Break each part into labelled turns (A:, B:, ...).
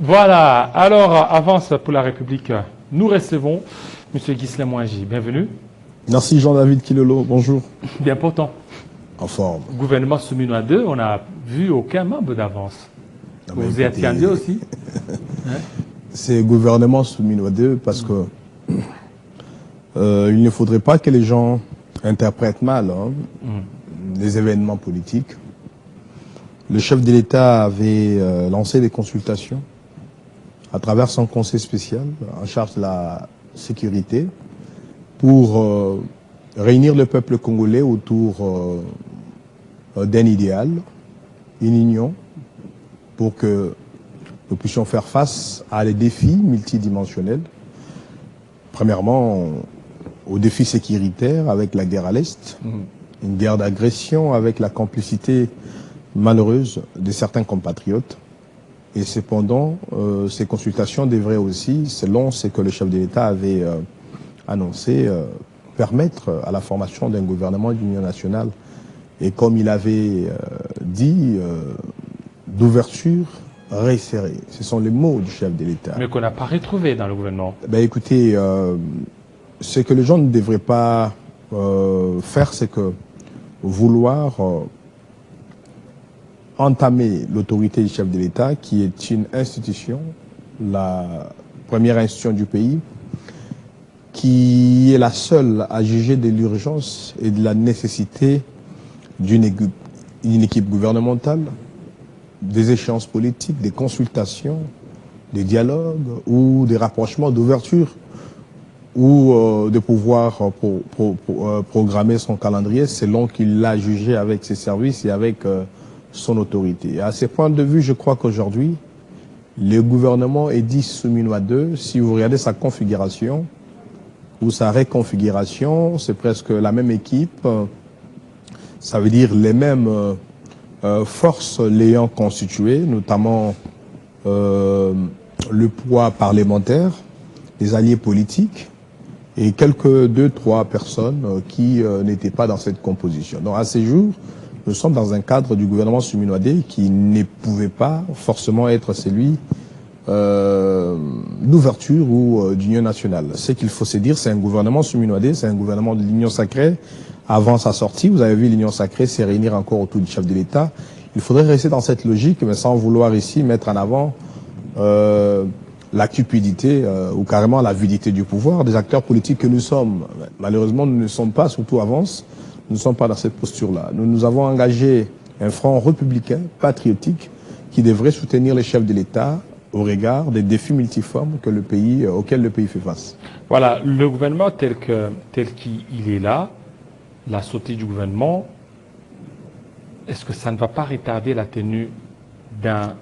A: Voilà, alors Avance pour la République, nous recevons M. Ghislain Mouangi. Bienvenue.
B: Merci Jean-David Kilolo, bonjour.
A: Bien pourtant.
B: En forme.
A: Gouvernement Souminois 2, on n'a vu aucun membre d'Avance. Vous y attendiez aussi hein?
B: C'est gouvernement Souminois 2 parce que il ne faudrait pas que les gens interprètent mal les événements politiques. Le chef de l'État avait lancé des consultations à travers son conseil spécial en charge de la sécurité pour réunir le peuple congolais autour d'un idéal, une union, pour que nous puissions faire face à des défis multidimensionnels. Premièrement, aux défis sécuritaires avec la guerre à l'Est, une guerre d'agression avec la complicité malheureuse de certains compatriotes. Et cependant, ces consultations devraient aussi, selon ce que le chef de l'État avait annoncé, permettre à la formation d'un gouvernement d'union nationale. Et comme il avait dit, d'ouverture resserrée. Ce sont les mots du chef de l'État.
A: Mais qu'on n'a pas retrouvé dans le gouvernement.
B: Ben écoutez, ce que les gens ne devraient pas faire, c'est que vouloir entamer l'autorité du chef de l'État, qui est une institution, la première institution du pays, qui est la seule à juger de l'urgence et de la nécessité d'une équipe gouvernementale, des échéances politiques, des consultations, des dialogues ou des rapprochements d'ouverture ou de pouvoir programmer son calendrier selon qu'il l'a jugé avec ses services et avec son autorité. Et à ce point de vue, je crois qu'aujourd'hui, le gouvernement est dit Souminois 2. Si vous regardez sa configuration ou sa réconfiguration, c'est presque la même équipe. Ça veut dire les mêmes forces l'ayant constitué, notamment le poids parlementaire, les alliés politiques et quelques 2-3 personnes qui n'étaient pas dans cette composition. Donc à ces jours, nous sommes dans un cadre du gouvernement Souminois 2 qui ne pouvait pas forcément être celui d'ouverture ou d'union nationale. Ce qu'il faut se dire, c'est un gouvernement Souminois 2, c'est un gouvernement de l'Union sacrée. Avant sa sortie, vous avez vu l'Union sacrée se réunir encore autour du chef de l'État. Il faudrait rester dans cette logique, mais sans vouloir ici mettre en avant la cupidité ou carrément l'avidité du pouvoir des acteurs politiques que nous sommes. Malheureusement, nous ne sommes pas, surtout Avance, nous ne sommes pas dans cette posture-là. Nous avons engagé un front républicain, patriotique, qui devrait soutenir les chefs de l'État au regard des défis multiformes auxquels le pays fait face.
A: Voilà, le gouvernement tel qu'il est là, la sortie du gouvernement, est-ce que ça ne va pas retarder la tenue d'un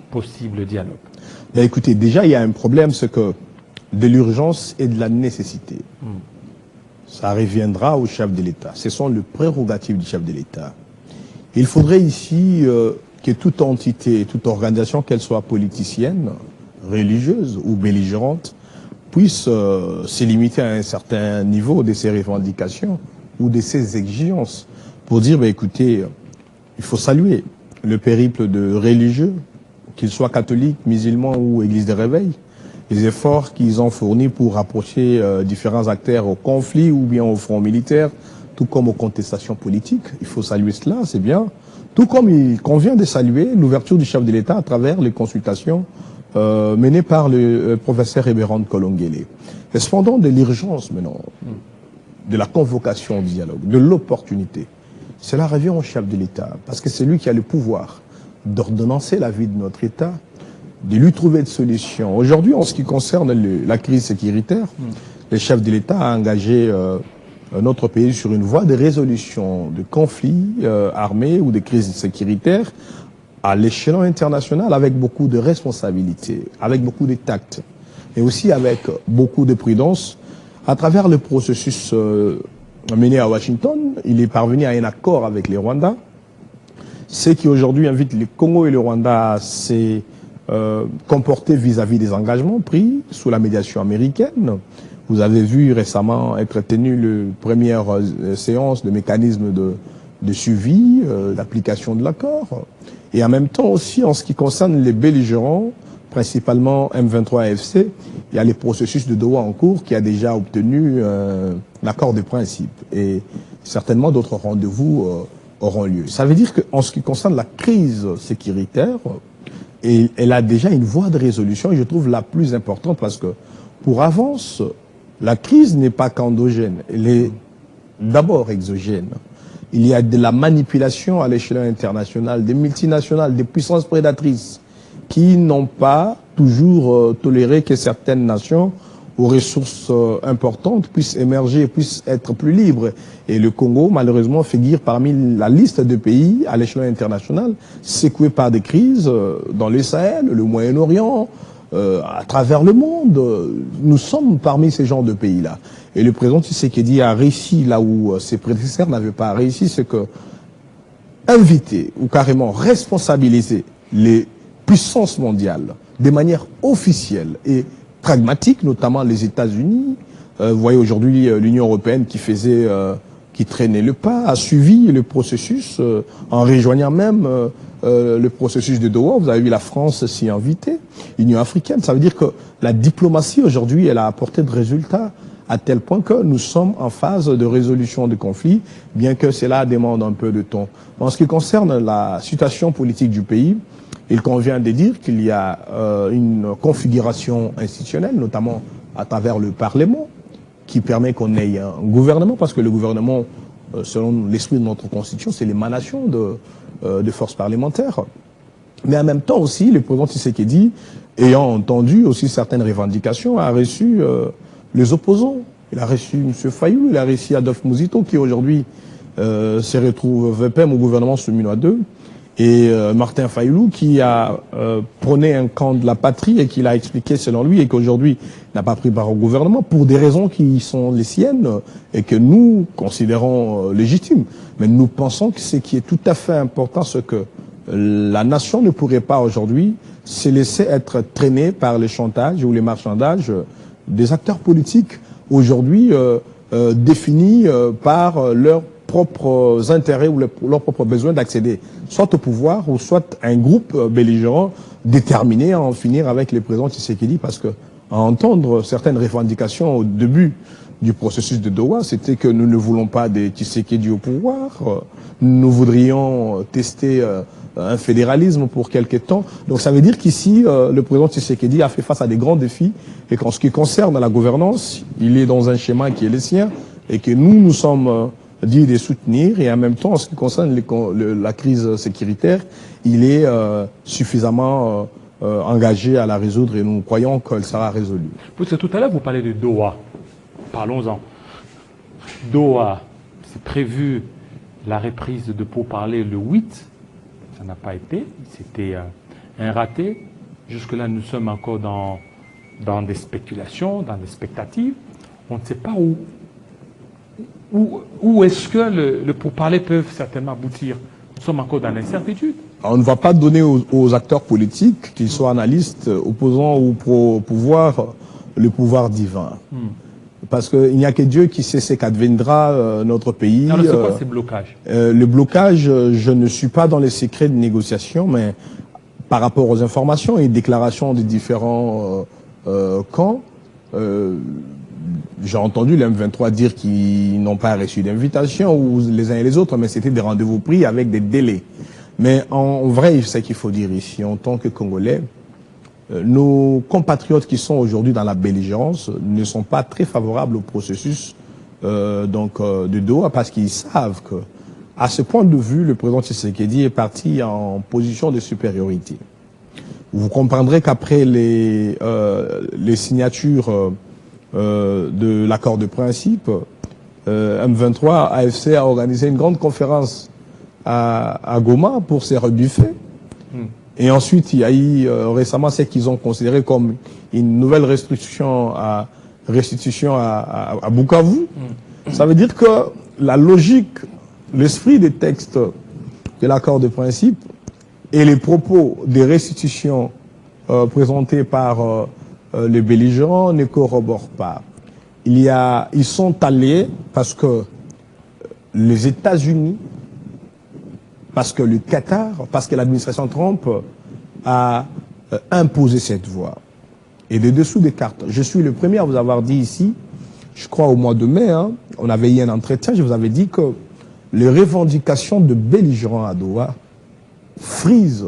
A: possible dialogue?
B: Bien, écoutez, déjà il y a un problème, c'est que de l'urgence et de la nécessité. Ça reviendra au chef de l'État. Ce sont les prérogatives du chef de l'État. Il faudrait ici que toute entité, toute organisation, qu'elle soit politicienne, religieuse ou belligérante, puisse se limiter à un certain niveau de ses revendications ou de ses exigences pour dire, écoutez, il faut saluer le périple de religieux, qu'ils soient catholiques, musulmans ou églises de réveil, les efforts qu'ils ont fournis pour rapprocher différents acteurs au conflit ou bien au front militaire, tout comme aux contestations politiques. Il faut saluer cela, c'est bien. Tout comme il convient de saluer l'ouverture du chef de l'État à travers les consultations menées par le professeur Ebérand Kolongele. Et cependant, de l'urgence maintenant, de la convocation au dialogue, de l'opportunité, cela revient au chef de l'État, parce que c'est lui qui a le pouvoir d'ordonnancer la vie de notre État, de lui trouver des solutions. Aujourd'hui, en ce qui concerne la crise sécuritaire, le chef de l'État a engagé notre pays sur une voie de résolution de conflits armés ou de crises sécuritaires à l'échelon international avec beaucoup de responsabilités, avec beaucoup de tact, et aussi avec beaucoup de prudence. À travers le processus mené à Washington, il est parvenu à un accord avec les Rwandais, ce qui aujourd'hui invite le Congo et le Rwanda à se comporter vis-à-vis des engagements pris sous la médiation américaine. Vous avez vu récemment être tenue la première séance de mécanisme de suivi, d'application de l'accord. Et en même temps aussi, en ce qui concerne les belligérants, principalement M23 AFC, il y a les processus de Doha en cours qui a déjà obtenu l'accord de principe. Et certainement d'autres rendez-vous auront lieu. Ça veut dire qu'en ce qui concerne la crise sécuritaire, elle a déjà une voie de résolution, et je trouve la plus importante, parce que pour avance, la crise n'est pas qu'endogène, elle est d'abord exogène. Il y a de la manipulation à l'échelon international, des multinationales, des puissances prédatrices qui n'ont pas toujours toléré que certaines nations aux ressources importantes puissent émerger, puissent être plus libres. Et le Congo, malheureusement, figure parmi la liste de pays à l'échelon international secoués par des crises dans le Sahel, le Moyen-Orient, à travers le monde. Nous sommes parmi ces genres de pays-là. Et le président Tshisekedi a réussi là où ses prédécesseurs n'avaient pas réussi, c'est que inviter ou carrément responsabiliser les puissances mondiales de manière officielle et pragmatique, notamment les États-Unis. Vous voyez aujourd'hui l'Union européenne qui traînait le pas, a suivi le processus en rejoignant même le processus de Doha. Vous avez vu la France s'y inviter, l'Union africaine. Ça veut dire que la diplomatie aujourd'hui, elle a apporté de résultats à tel point que nous sommes en phase de résolution de conflits, bien que cela demande un peu de temps. En ce qui concerne la situation politique du pays, il convient de dire qu'il y a une configuration institutionnelle, notamment à travers le Parlement, qui permet qu'on ait un gouvernement, parce que le gouvernement, selon l'esprit de notre Constitution, c'est l'émanation de forces parlementaires. Mais en même temps aussi, le président Tshisekedi, ayant entendu aussi certaines revendications, a reçu les opposants. Il a reçu M. Fayou, il a reçu Adolphe Mouzito, qui aujourd'hui se retrouve VPM au gouvernement Souminois 2, et Martin Fayulu, qui a prôné un camp de la patrie et qui l'a expliqué selon lui, et qu'aujourd'hui n'a pas pris part au gouvernement pour des raisons qui sont les siennes et que nous considérons légitimes. Mais nous pensons que ce qui est tout à fait important, c'est que la nation ne pourrait pas aujourd'hui se laisser être traînée par les chantages ou les marchandages des acteurs politiques aujourd'hui définis par leurs propres intérêts ou leurs propres besoins d'accéder soit au pouvoir ou soit à un groupe belligérant déterminé à en finir avec le président Tshisekedi, parce que à entendre certaines revendications au début du processus de Doha, c'était que nous ne voulons pas de Tshisekedi au pouvoir, nous voudrions tester un fédéralisme pour quelque temps. Donc ça veut dire qu'ici, le président Tshisekedi a fait face à des grands défis, et qu'en ce qui concerne la gouvernance, il est dans un schéma qui est le sien, et que nous sommes dit de soutenir, et en même temps, en ce qui concerne la crise sécuritaire, il est suffisamment engagé à la résoudre, et nous croyons qu'elle sera résolue.
A: Parce que tout à l'heure, vous parlez de Doha. Parlons-en. Doha, c'est prévu la reprise de pourparlers le 8. Ça n'a pas été. C'était un raté. Jusque-là, nous sommes encore dans des spéculations, dans des expectatives. On ne sait pas où est-ce que le pourparlers peuvent certainement aboutir. Nous sommes encore dans l'incertitude.
B: On ne va pas donner aux acteurs politiques, qu'ils soient analystes, opposants ou pro-pouvoir, le pouvoir divin. Parce qu'il n'y a que Dieu qui sait ce qu'adviendra notre pays.
A: Alors c'est quoi ces blocages?
B: Le blocage, je ne suis pas dans les secrets de négociation, mais par rapport aux informations et déclarations des différents camps, j'ai entendu les M23 dire qu'ils n'ont pas reçu d'invitation, ou les uns et les autres, mais c'était des rendez-vous pris avec des délais. Mais en vrai, c'est ce qu'il faut dire ici, en tant que Congolais, nos compatriotes qui sont aujourd'hui dans la belligérance ne sont pas très favorables au processus de Doha, parce qu'ils savent que, à ce point de vue, le président Tshisekedi est parti en position de supériorité. Vous comprendrez qu'après les signatures de l'accord de principe, M23 AFC a organisé une grande conférence à Goma pour se rebuffer. Et ensuite, il y a eu récemment ce qu'ils ont considéré comme une nouvelle restitution à Bukavu. Ça veut dire que la logique, l'esprit des textes de l'accord de principe et les propos des restitutions présentés par les belligérants ne corroborent pas. Ils sont allés parce que les États-Unis, parce que le Qatar, parce que l'administration Trump a imposer cette voie. Et de dessous des cartes, je suis le premier à vous avoir dit ici, je crois au mois de mai, hein, on avait eu un entretien, je vous avais dit que les revendications de belligérants à Doha frisent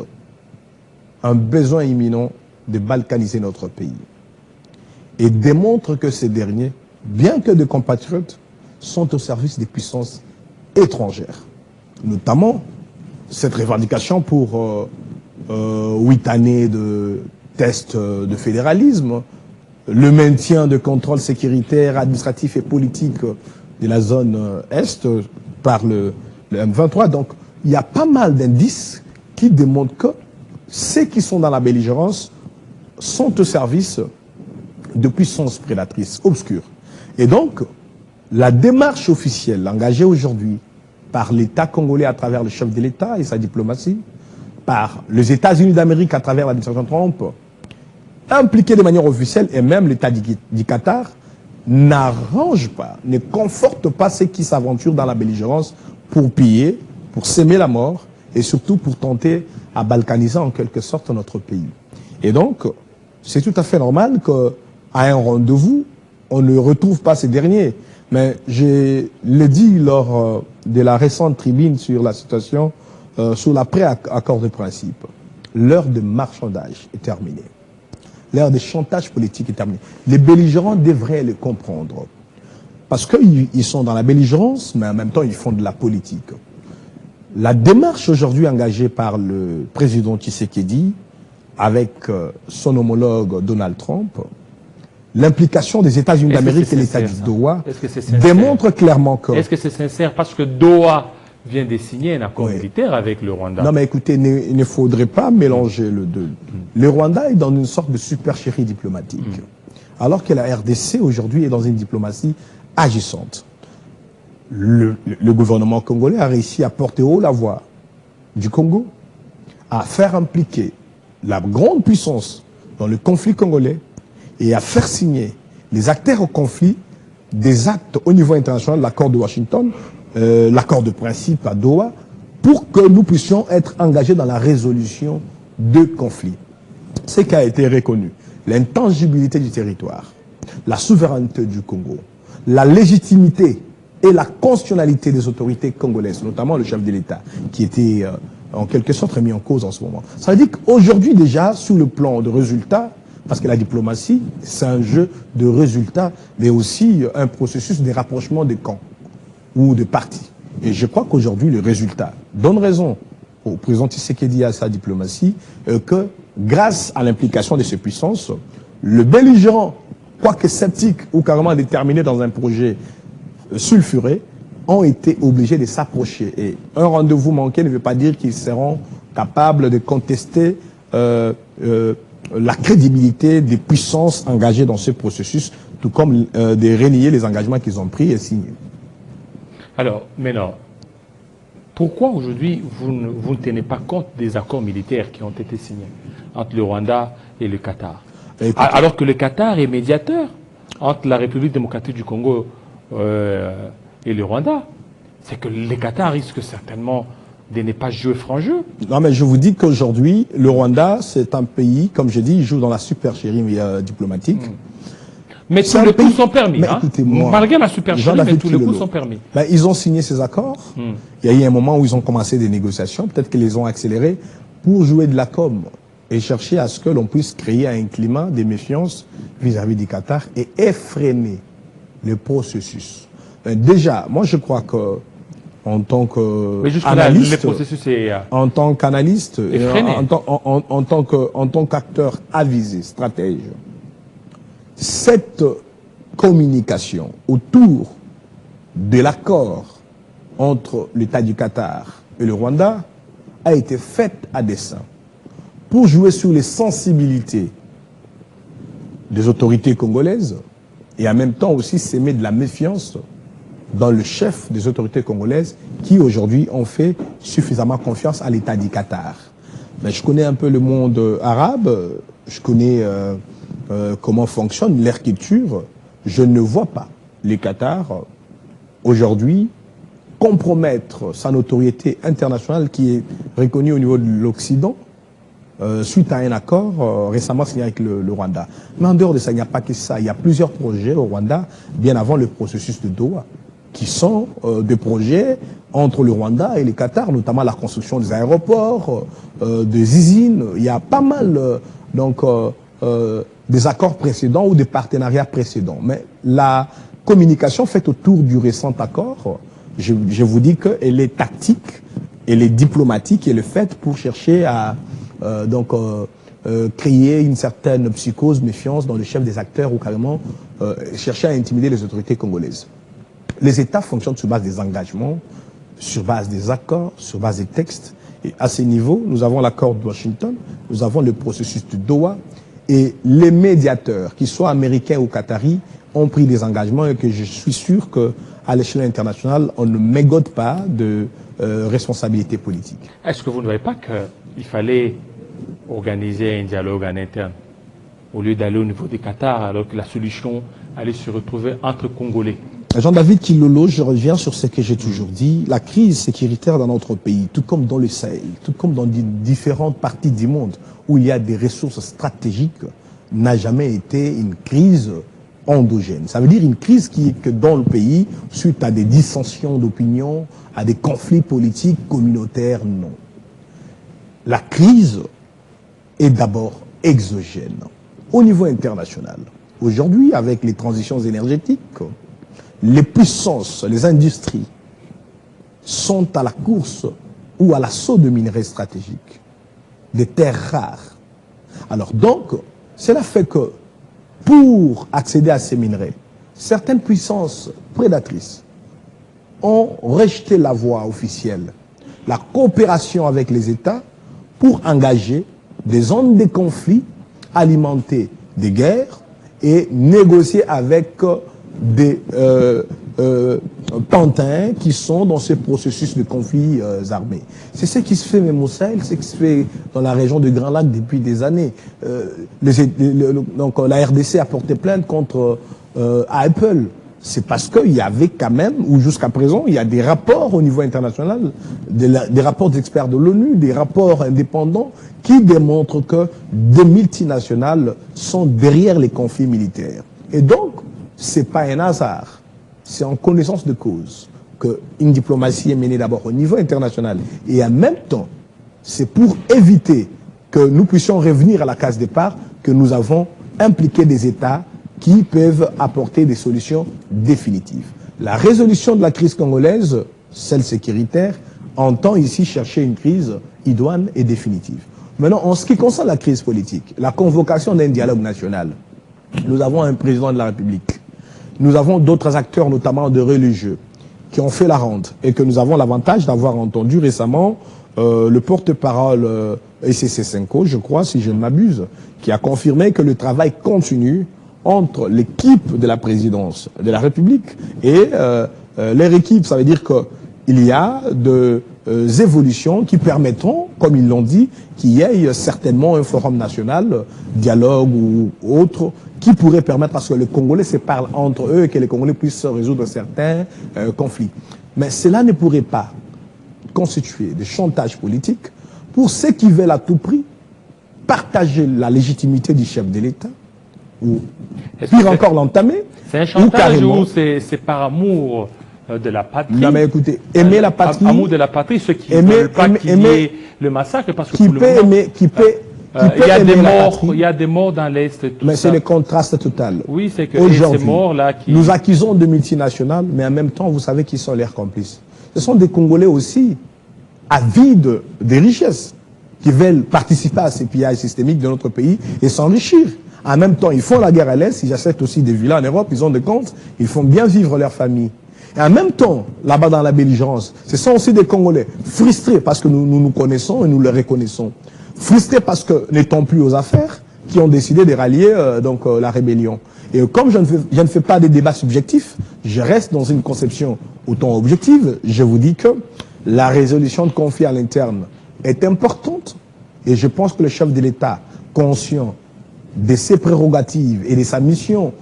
B: un besoin imminent de balkaniser notre pays et démontrent que ces derniers, bien que des compatriotes, sont au service des puissances étrangères. Notamment cette revendication pour 8 années de tests de fédéralisme, le maintien de contrôles sécuritaires, administratifs et politiques de la zone Est par le M23. Donc, il y a pas mal d'indices qui démontrent que ceux qui sont dans la belligérance sont au service de puissances prédatrices obscures. Et donc, la démarche officielle engagée aujourd'hui par l'État congolais à travers le chef de l'État et sa diplomatie, par les États-Unis d'Amérique à travers l'administration Trump, impliquée de manière officielle, et même l'État du Qatar, n'arrange pas, ne conforte pas ceux qui s'aventurent dans la belligérance pour piller, pour s'aimer la mort, et surtout pour tenter à balkaniser en quelque sorte notre pays. Et donc, c'est tout à fait normal qu'à un rendez-vous, on ne retrouve pas ces derniers. Mais je l'ai dit lors de la récente tribune sur la situation, sur l'après-accord de principe. L'heure de marchandage est terminée. L'heure de chantage politique est terminée. Les belligérants devraient le comprendre. Parce qu'ils sont dans la belligérance, mais en même temps, ils font de la politique. La démarche aujourd'hui engagée par le président Tshisekedi avec son homologue Donald Trump, l'implication des États-Unis d'Amérique et l'État du Doha démontre clairement que...
A: Est-ce que c'est sincère? Parce que Doha vient de signer un accord militaire avec le Rwanda.
B: Non mais écoutez, il ne faudrait pas mélanger le deux. Le Rwanda est dans une sorte de supercherie diplomatique, alors que la RDC aujourd'hui est dans une diplomatie agissante. Le gouvernement congolais a réussi à porter haut la voix du Congo, à faire impliquer la grande puissance dans le conflit congolais et à faire signer les acteurs au conflit des actes au niveau international, l'accord de Washington, l'accord de principe à Doha, pour que nous puissions être engagés dans la résolution de conflits. Ce qui a été reconnu, l'intangibilité du territoire, la souveraineté du Congo, la légitimité et la constitutionnalité des autorités congolaises, notamment le chef de l'État, qui était en quelque sorte remis en cause en ce moment. Ça veut dire qu'aujourd'hui déjà, sur le plan de résultats, parce que la diplomatie, c'est un jeu de résultats, mais aussi un processus de rapprochement des camps ou de partis. Et je crois qu'aujourd'hui, le résultat donne raison au président Tshisekedi et à sa diplomatie que grâce à l'implication de ces puissances, le belligérant, quoique sceptique ou carrément déterminé dans un projet sulfuré, ont été obligés de s'approcher. Et un rendez-vous manqué ne veut pas dire qu'ils seront capables de contester la crédibilité des puissances engagées dans ce processus, tout comme de renier les engagements qu'ils ont pris et signés.
A: Alors, maintenant, pourquoi aujourd'hui vous ne tenez pas compte des accords militaires qui ont été signés entre le Rwanda et le Qatar? Alors que le Qatar est médiateur entre la République démocratique du Congo et le Rwanda. C'est que le Qatar risque certainement de ne pas jouer franc jeu.
B: Non, mais je vous dis qu'aujourd'hui, le Rwanda, c'est un pays, comme je dis, il joue dans la supercherie diplomatique.
A: Mais tous les coups sont permis.
B: Mais
A: hein.
B: écoutez-moi,
A: malgré la supercherie, mais tous les coups sont permis.
B: Ben, ils ont signé ces accords. Il y a eu un moment où ils ont commencé des négociations. Peut-être qu'ils les ont accélérées pour jouer de la com et chercher à ce que l'on puisse créer un climat de méfiance vis-à-vis du Qatar et effréner le processus. Déjà, moi je crois que en tant qu'analyste, en tant qu'analyste, en tant qu'acteur avisé, stratège, cette communication autour de l'accord entre l'État du Qatar et le Rwanda a été faite à dessein pour jouer sur les sensibilités des autorités congolaises et en même temps aussi s'aimer de la méfiance dans le chef des autorités congolaises qui aujourd'hui ont fait suffisamment confiance à l'État du Qatar. Mais je connais un peu le monde arabe, je connais comment fonctionne leur culture. Je ne vois pas le Qatar aujourd'hui compromettre sa notoriété internationale qui est reconnue au niveau de l'Occident suite à un accord récemment signé avec le Rwanda. Mais en dehors de ça, il n'y a pas que ça. Il y a plusieurs projets au Rwanda, bien avant le processus de Doha, qui sont des projets entre le Rwanda et le Qatar, notamment la construction des aéroports, des usines. Il y a pas mal des accords précédents ou des partenariats précédents. Mais la communication faite autour du récent accord, je vous dis qu'elle est tactique, elle est diplomatique, elle est faite pour chercher à créer une certaine psychose, méfiance dans le chef des acteurs ou carrément chercher à intimider les autorités congolaises. Les États fonctionnent sur base des engagements, sur base des accords, sur base des textes. Et à ce niveau, nous avons l'accord de Washington, nous avons le processus de Doha, et les médiateurs, qu'ils soient américains ou qataris, ont pris des engagements et que je suis sûr qu'à l'échelle internationale, on ne mégote pas de responsabilité politique.
A: Est-ce que vous ne voyez pas qu'il fallait organiser un dialogue en interne au lieu d'aller au niveau du Qatar, alors que la solution allait se retrouver entre Congolais?
B: Jean-David Kilolo, je reviens sur ce que j'ai toujours dit. La crise sécuritaire dans notre pays, tout comme dans le Sahel, tout comme dans différentes parties du monde où il y a des ressources stratégiques, n'a jamais été une crise endogène. Ça veut dire une crise qui est que dans le pays, suite à des dissensions d'opinion, à des conflits politiques communautaires, non. La crise est d'abord exogène. Au niveau international, aujourd'hui, avec les transitions énergétiques, les puissances, les industries sont à la course ou à l'assaut de minerais stratégiques, des terres rares. Alors donc, cela fait que pour accéder à ces minerais, certaines puissances prédatrices ont rejeté la voie officielle, la coopération avec les États pour engager des zones de conflit, alimenter des guerres et négocier avec des pantins qui sont dans ce processus de conflits armés. C'est ce qui se fait même au Sahel, c'est ce qui se fait dans la région du Grand Lac depuis des années. Donc la RDC a porté plainte contre Apple. C'est parce qu'il y avait quand même, ou jusqu'à présent, il y a des rapports au niveau international, des rapports d'experts de l'ONU, des rapports indépendants qui démontrent que des multinationales sont derrière les conflits militaires. Et donc, c'est pas un hasard, c'est en connaissance de cause qu'une diplomatie est menée d'abord au niveau international. Et en même temps, c'est pour éviter que nous puissions revenir à la case départ que nous avons impliqué des États qui peuvent apporter des solutions définitives. La résolution de la crise congolaise, celle sécuritaire, entend ici chercher une crise idoine et définitive. Maintenant, en ce qui concerne la crise politique, la convocation d'un dialogue national, nous avons un président de la République. Nous avons d'autres acteurs, notamment de religieux, qui ont fait la ronde et que nous avons l'avantage d'avoir entendu récemment le porte-parole ECC5, je crois, si je ne m'abuse, qui a confirmé que le travail continue entre l'équipe de la présidence de la République et leur équipe. Ça veut dire qu'il y a des évolutions qui permettront, comme ils l'ont dit, qu'il y ait certainement un forum national, dialogue ou autre, qui pourrait permettre à ce que les Congolais se parlent entre eux et que les Congolais puissent résoudre certains conflits. Mais cela ne pourrait pas constituer de chantage politique pour ceux qui veulent à tout prix partager la légitimité du chef de l'État, ou pire encore l'entamer.
A: C'est un chantage ou c'est par amour de la patrie?
B: Non mais écoutez, aimer la patrie...
A: Amour de la patrie, ceux qui ne veulent pas qu'il y ait le massacre, parce que
B: qui peut aimer,
A: il y a des morts dans l'Est.
B: Mais c'est le contraste total.
A: Oui, c'est que
B: ces
A: morts-là qui...
B: Nous accusons de multinationales, mais en même temps, vous savez qui sont leurs complices. Ce sont des Congolais aussi, avides des richesses, qui veulent participer à ces pillages systémiques de notre pays et s'enrichir. En même temps, ils font la guerre à l'Est, ils achètent aussi des villas en Europe, ils ont des comptes, ils font bien vivre leur famille. Et en même temps, là-bas dans la belligérance, ce sont aussi des Congolais frustrés parce que nous connaissons et nous les reconnaissons. Frustrés parce que n'étant plus aux affaires, qui ont décidé de rallier la rébellion. Et comme je ne fais pas des débats subjectifs, je reste dans une conception autant objective. Je vous dis que la résolution de conflits à l'interne est importante et je pense que le chef de l'État, conscient de ses prérogatives et de sa mission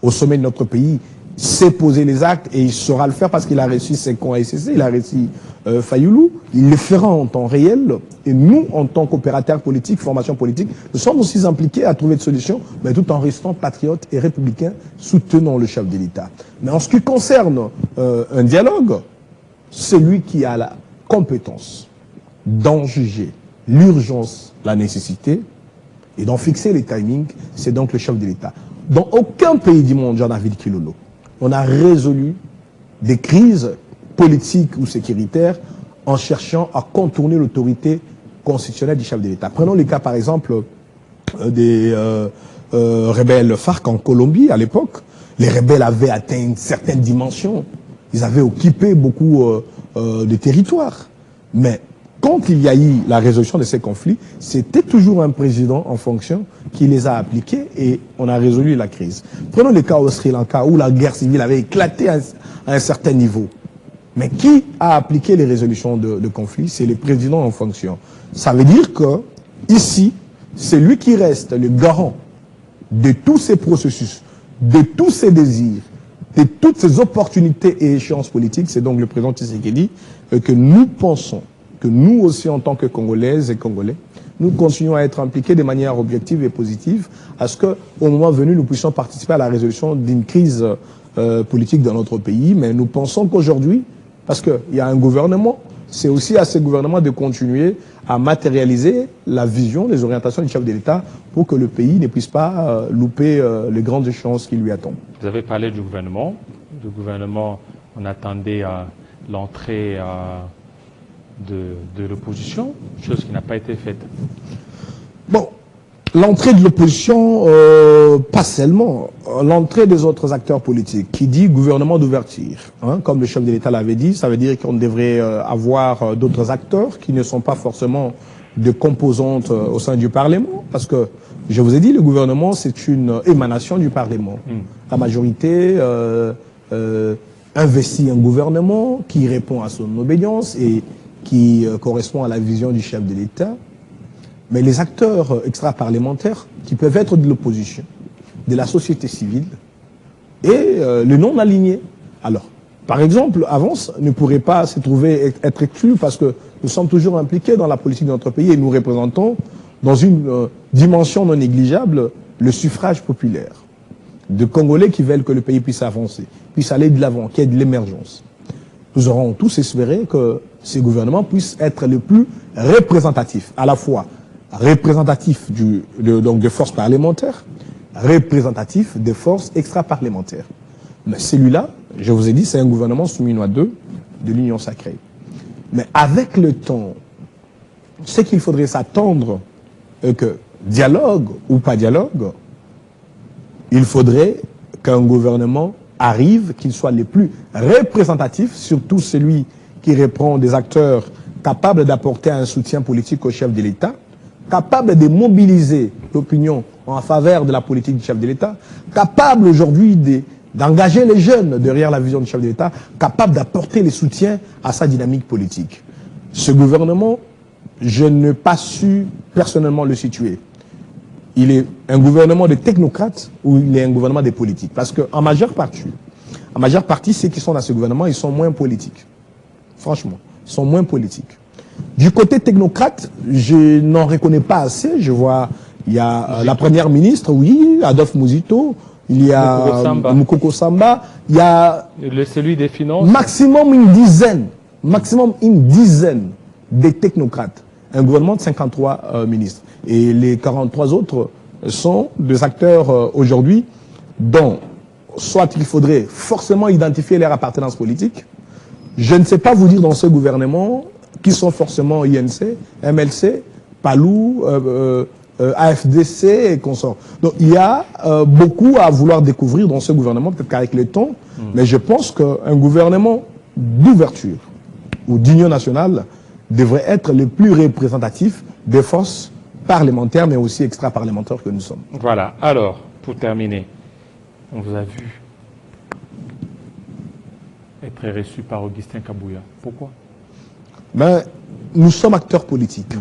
B: au sommet de notre pays, sait poser les actes et il saura le faire parce qu'il a reçu ses cons ASCC, il a reçu Fayoulou. Il le fera en temps réel. Et nous, en tant qu'opérateurs politiques, formation politique, nous sommes aussi impliqués à trouver des solutions, mais tout en restant patriotes et républicains, soutenant le chef de l'État. Mais en ce qui concerne un dialogue, celui qui a la compétence d'en juger l'urgence, la nécessité, et d'en fixer les timings, c'est donc le chef de l'État. Dans aucun pays du monde, Jean-David Kilolo, on a résolu des crises politiques ou sécuritaires en cherchant à contourner l'autorité constitutionnelle du chef de l'État. Prenons le cas, par exemple, des rebelles FARC en Colombie, à l'époque. Les rebelles avaient atteint une certaine dimension. Ils avaient occupé beaucoup de territoires. Mais quand il y a eu la résolution de ces conflits, c'était toujours un président en fonction qui les a appliqués et on a résolu la crise. Prenons le cas au Sri Lanka où la guerre civile avait éclaté à un certain niveau. Mais qui a appliqué les résolutions de conflits? C'est le président en fonction. Ça veut dire que, ici, c'est lui qui reste le garant de tous ces processus, de tous ces désirs, de toutes ces opportunités et échéances politiques. C'est donc le président Tshisekedi que nous pensons que nous aussi, en tant que Congolaises et Congolais, nous continuons à être impliqués de manière objective et positive à ce qu'au moment venu, nous puissions participer à la résolution d'une crise politique dans notre pays. Mais nous pensons qu'aujourd'hui, parce qu'il y a un gouvernement, c'est aussi à ce gouvernement de continuer à matérialiser la vision, les orientations du chef de l'État pour que le pays ne puisse pas louper les grandes échéances qui lui attendent.
A: Vous avez parlé du gouvernement. Du gouvernement, on attendait l'entrée de l'opposition, chose qui n'a pas été faite.
B: Bon, l'entrée de l'opposition, pas seulement, l'entrée des autres acteurs politiques, qui dit gouvernement d'ouverture, hein, comme le chef de l'État l'avait dit, ça veut dire qu'on devrait avoir d'autres acteurs qui ne sont pas forcément de composantes au sein du Parlement, parce que, je vous ai dit, le gouvernement, c'est une émanation du Parlement. La majorité investit un gouvernement qui répond à son obédience et qui correspond à la vision du chef de l'État. Mais les acteurs extra-parlementaires qui peuvent être de l'opposition, de la société civile et le non-aligné. Alors, par exemple, Avance ne pourrait pas se trouver être exclu parce que nous sommes toujours impliqués dans la politique de notre pays et nous représentons dans une dimension non négligeable le suffrage populaire de Congolais qui veulent que le pays puisse avancer, puisse aller de l'avant, qu'il y ait de l'émergence. Nous aurons tous espéré que ces gouvernements puissent être le plus représentatifs, à la fois représentatifs donc des forces parlementaires, représentatifs des forces extra-parlementaires. Mais celui-là, je vous ai dit, c'est un gouvernement soumis à deux de l'Union sacrée. Mais avec le temps, ce qu'il faudrait s'attendre que dialogue ou pas dialogue, il faudrait qu'un gouvernement arrive, qu'il soit le plus représentatif, surtout celui qui reprend des acteurs capables d'apporter un soutien politique au chef de l'État, capable de mobiliser l'opinion en faveur de la politique du chef de l'État, capable aujourd'hui d'engager les jeunes derrière la vision du chef de l'État, capable d'apporter les soutiens à sa dynamique politique. Ce gouvernement, je n'ai pas su personnellement le situer. Il est un gouvernement de technocrates ou il est un gouvernement des politiques? Parce qu'en majeure partie, ceux qui sont dans ce gouvernement, ils sont moins politiques. Franchement, ils sont moins politiques. Du côté technocrate, je n'en reconnais pas assez. Je vois, il y a la première ministre, oui, Adolphe Muzito, il y a Moukoko Samba, il y a
A: celui des finances.
B: Maximum une dizaine de technocrates. Un gouvernement de 53 ministres. Et les 43 autres sont des acteurs aujourd'hui dont soit il faudrait forcément identifier leur appartenance politique. Je ne sais pas vous dire dans ce gouvernement qui sont forcément INC, MLC, PALU, AFDC et consorts. Donc il y a beaucoup à vouloir découvrir dans ce gouvernement, peut-être qu'avec le temps, mais je pense qu'un gouvernement d'ouverture ou d'union nationale devrait être le plus représentatif des forces parlementaires, mais aussi extra-parlementaires que nous sommes.
A: Voilà. Alors, pour terminer, on vous a vu être reçu par Augustin Kabouya. Pourquoi?
B: Ben, nous sommes acteurs politiques.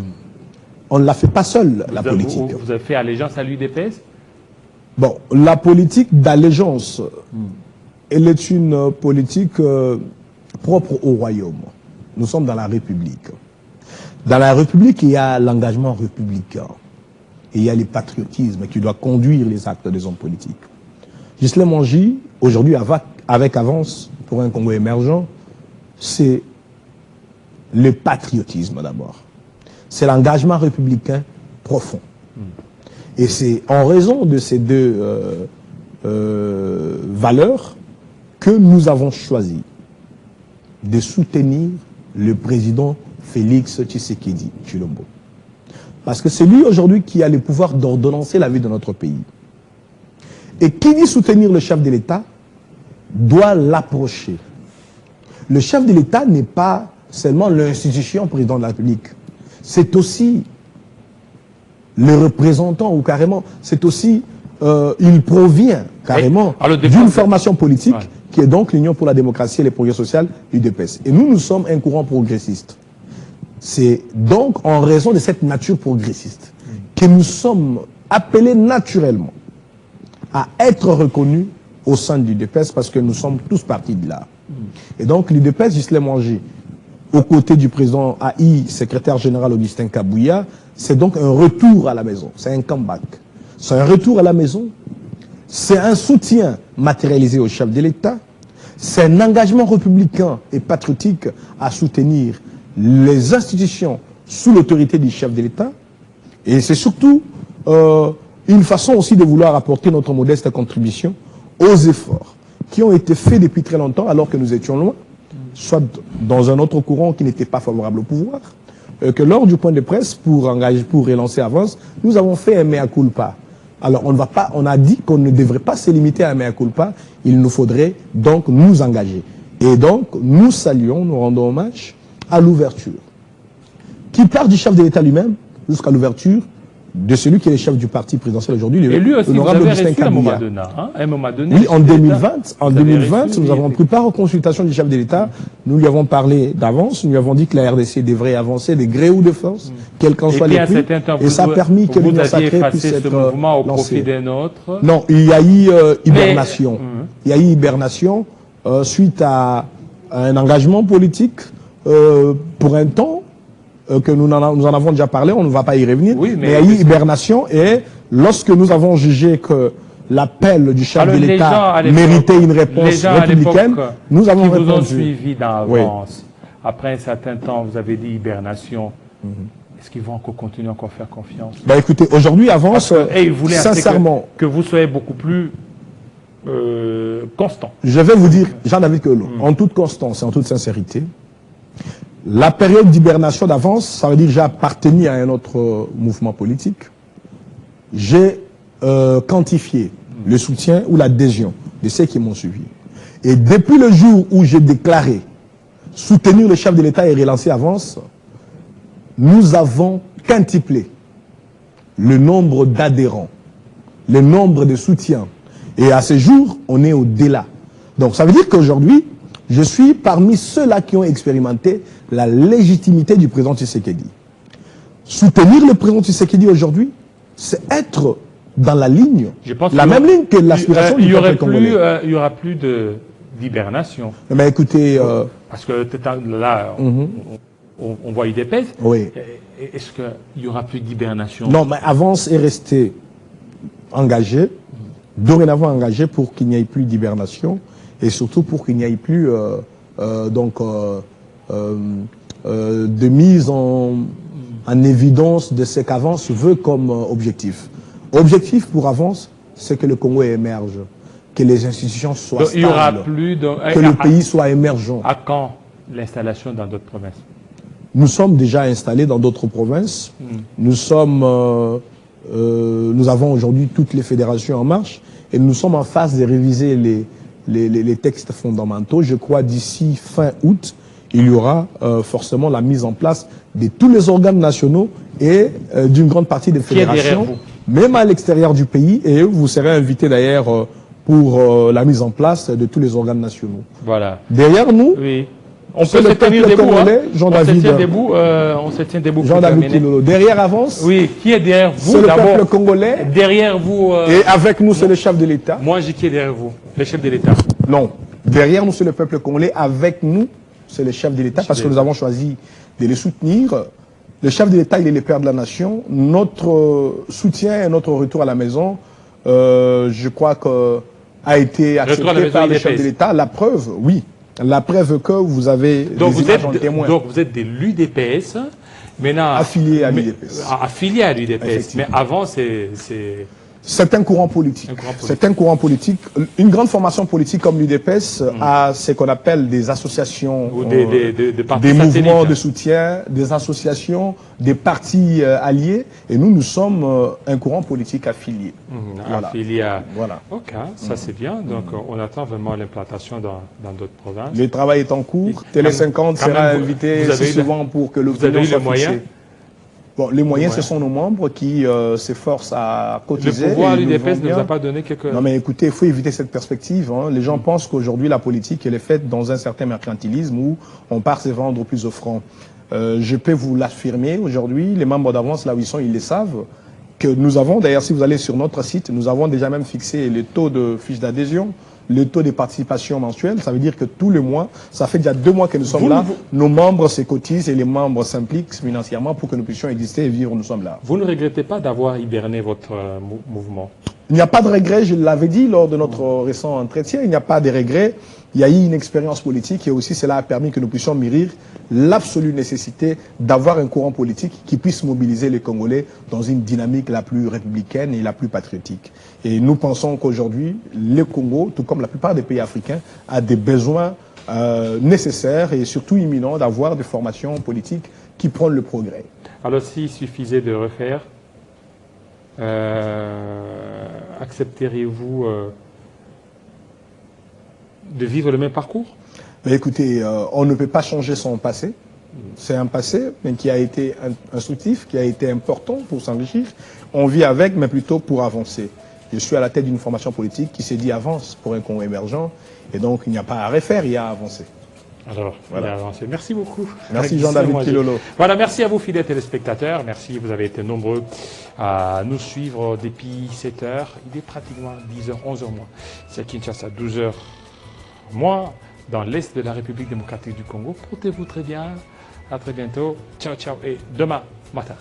B: On ne la fait pas seul, la politique.
A: Vous avez fait allégeance à l'UDPS?
B: Bon, la politique d'allégeance elle est une politique propre au royaume. Nous sommes dans la République. Dans la République, il y a l'engagement républicain. Et il y a le patriotisme qui doit conduire les actes des hommes politiques. Ghislain Mangi, aujourd'hui, avec Avance pour un Congo émergent, c'est le patriotisme d'abord. C'est l'engagement républicain profond. Et c'est en raison de ces deux valeurs que nous avons choisi de soutenir le président Félix Tshisekedi Tshilombo. Parce que c'est lui aujourd'hui qui a le pouvoir d'ordonnancer la vie de notre pays. Et qui dit soutenir le chef de l'État doit l'approcher. Le chef de l'État n'est pas seulement l'institution président de la République. C'est aussi le représentant ou carrément, c'est aussi, il provient carrément d'une formation politique qui est donc l'Union pour la démocratie et les progrès sociaux, l'UDPS. Et nous sommes un courant progressiste. C'est donc en raison de cette nature progressiste que nous sommes appelés naturellement à être reconnus au sein de l'UDPS parce que nous sommes tous partis de là. Et donc l'UDPS, Ghislain Mangi, aux côtés du président AI, secrétaire général Augustin Kabouya, c'est donc un retour à la maison, c'est un comeback. C'est un retour à la maison, c'est un soutien matérialisé au chef de l'État, c'est un engagement républicain et patriotique à soutenir les institutions sous l'autorité du chef de l'État, et c'est surtout une façon aussi de vouloir apporter notre modeste contribution aux efforts qui ont été faits depuis très longtemps alors que nous étions loin, soit dans un autre courant qui n'était pas favorable au pouvoir, que lors du point de presse pour relancer Avance, nous avons fait un mea culpa. Alors on a dit qu'on ne devrait pas se limiter à un mea culpa, il nous faudrait donc nous engager. Et donc nous saluons, nous rendons hommage à l'ouverture, qui part du chef de l'État lui-même jusqu'à l'ouverture de celui qui est le chef du parti présidentiel aujourd'hui,
A: l'honorable Augustin Kabouya. Un moment donné,
B: oui, en 2020, nous avons pris part aux consultations du chef de l'État. Nous lui avons parlé d'avance, nous lui avons dit que la RDC devrait avancer de gré ou de force, quel qu'en soit les prix. Et ça a permis que l'Union sacrée puisse être
A: mouvement au profit d'un autre.
B: Non, il y a eu hibernation. Il y a eu hibernation suite à un engagement politique pour un temps que nous en avons déjà parlé, on ne va pas y revenir,
A: oui,
B: mais il y a eu hibernation et lorsque nous avons jugé que l'appel du chef de l'État méritait une réponse républicaine, nous avons répondu.
A: Vous ont suivi d'avance. Après un certain temps, vous avez dit hibernation. Est-ce qu'ils vont encore continuer à faire confiance?
B: Ben écoutez, aujourd'hui, Avance, sincèrement,
A: que vous soyez beaucoup plus constant.
B: Je vais vous dire, Jean-David Kello, en toute constance et en toute sincérité, la période d'hibernation d'Avance, ça veut dire que j'ai appartenu à un autre mouvement politique. J'ai quantifié le soutien ou l'adhésion de ceux qui m'ont suivi. Et depuis le jour où j'ai déclaré soutenir le chef de l'État et relancer Avance, nous avons quintuplé le nombre d'adhérents, le nombre de soutiens. Et à ce jour, on est au-delà. Donc ça veut dire qu'aujourd'hui, je suis parmi ceux-là qui ont expérimenté la légitimité du président Tshisekedi. Soutenir le président Tshisekedi aujourd'hui, c'est être dans la ligne, la même ligne que l'aspiration du peuple congolais.
A: Il n'y aura plus d'hibernation.
B: Mais écoutez...
A: parce que là, on voit UDPS.
B: Oui.
A: Est-ce qu'il n'y aura plus d'hibernation?
B: Non, mais Avance est resté engagé, dorénavant engagé pour qu'il n'y ait plus d'hibernation et surtout pour qu'il n'y ait plus de mise en évidence de ce qu'Avance veut comme objectif. Objectif pour Avance, c'est que le Congo émerge, que les institutions soient stables,
A: il y aura plus
B: que le pays soit émergent.
A: À quand l'installation dans d'autres provinces?
B: Nous sommes déjà installés dans d'autres provinces. Nous avons aujourd'hui toutes les fédérations en marche et nous sommes en phase de réviser les textes fondamentaux. Je crois d'ici fin août, il y aura forcément la mise en place de tous les organes nationaux et d'une grande partie des fédérations, même à l'extérieur du pays. Et vous serez invités d'ailleurs pour la mise en place de tous les organes nationaux.
A: Voilà.
B: Derrière nous,
A: oui. On peut se tenir debout. On se tient debout.
B: Jean-David Kilolo. Derrière Avance.
A: Oui, qui est derrière vous?
B: C'est le peuple congolais.
A: Derrière vous.
B: Et avec nous, c'est le chef de l'État.
A: Moi, qui est derrière vous? Le chef de l'État.
B: Non. Derrière nous, c'est le peuple congolais. Avec nous, c'est le chef de l'État, parce que nous avons choisi de les soutenir. Le chef de l'État, il est le père de la nation. Notre soutien et notre retour à la maison, je crois que a été accepté par le chef de l'État. La preuve, oui. La preuve que vous avez des images en témoin.
A: Donc vous êtes de l'UDPS, maintenant...
B: Affilié à l'UDPS.
A: Affilié à l'UDPS, mais avant c'est...
B: C'est un courant politique. C'est un courant politique. Une grande formation politique comme l'UDPS a ce qu'on appelle des associations,
A: ou des
B: mouvements de soutien, des associations, des partis alliés. Et nous sommes un courant politique affilié.
A: Voilà. Affilié à...
B: Voilà.
A: Ok, ça c'est bien. Donc on attend vraiment l'implantation dans d'autres provinces.
B: Le travail est en cours. Télé 50 sera invité si souvent pour que l'opinion soit fixée. Bon, les moyens, ce sont nos membres qui s'efforcent à cotiser.
A: Le pouvoir, l'UDPS ne nous a pas donné quelques...
B: Non, mais écoutez, il faut éviter cette perspective. Hein. Les gens pensent qu'aujourd'hui, la politique, elle est faite dans un certain mercantilisme où on part se vendre au plus offrant. Je peux vous l'affirmer aujourd'hui, les membres d'avance, là où ils sont, ils le savent, que nous avons, d'ailleurs, si vous allez sur notre site, nous avons déjà même fixé les taux de fiches d'adhésion, le taux de participation mensuelle. Ça veut dire que tous les mois, ça fait déjà 2 mois que nous sommes là, nos membres se cotisent et les membres s'impliquent financièrement pour que nous puissions exister et vivre, nous sommes là.
A: Vous ne regrettez pas d'avoir hiberné votre mouvement?
B: Il n'y a pas de regret, je l'avais dit lors de notre récent entretien, il n'y a pas de regret. Il y a eu une expérience politique et aussi cela a permis que nous puissions mûrir l'absolue nécessité d'avoir un courant politique qui puisse mobiliser les Congolais dans une dynamique la plus républicaine et la plus patriotique. Et nous pensons qu'aujourd'hui, le Congo, tout comme la plupart des pays africains, a des besoins nécessaires et surtout imminents d'avoir des formations politiques qui prônent le progrès.
A: Alors s'il suffisait de refaire, accepteriez-vous de vivre le même parcours?
B: Mais écoutez, on ne peut pas changer son passé. C'est un passé mais qui a été instructif, qui a été important pour s'enrichir. On vit avec, mais plutôt pour avancer. Je suis à la tête d'une formation politique qui s'est dit avance pour un Congo émergent. Et donc, il n'y a pas à refaire, il y a à avancer.
A: Alors, voilà. Il y a à avancer. Merci beaucoup.
B: Merci Jean-David Kilolo.
A: Voilà, merci à vous, fidèles téléspectateurs. Merci, vous avez été nombreux à nous suivre depuis 7 heures. Il est pratiquement 10h, 11h moins. C'est à Kinshasa, 12h moins, dans l'est de la République démocratique du Congo. Portez-vous très bien. À très bientôt. Ciao, ciao. Et demain matin.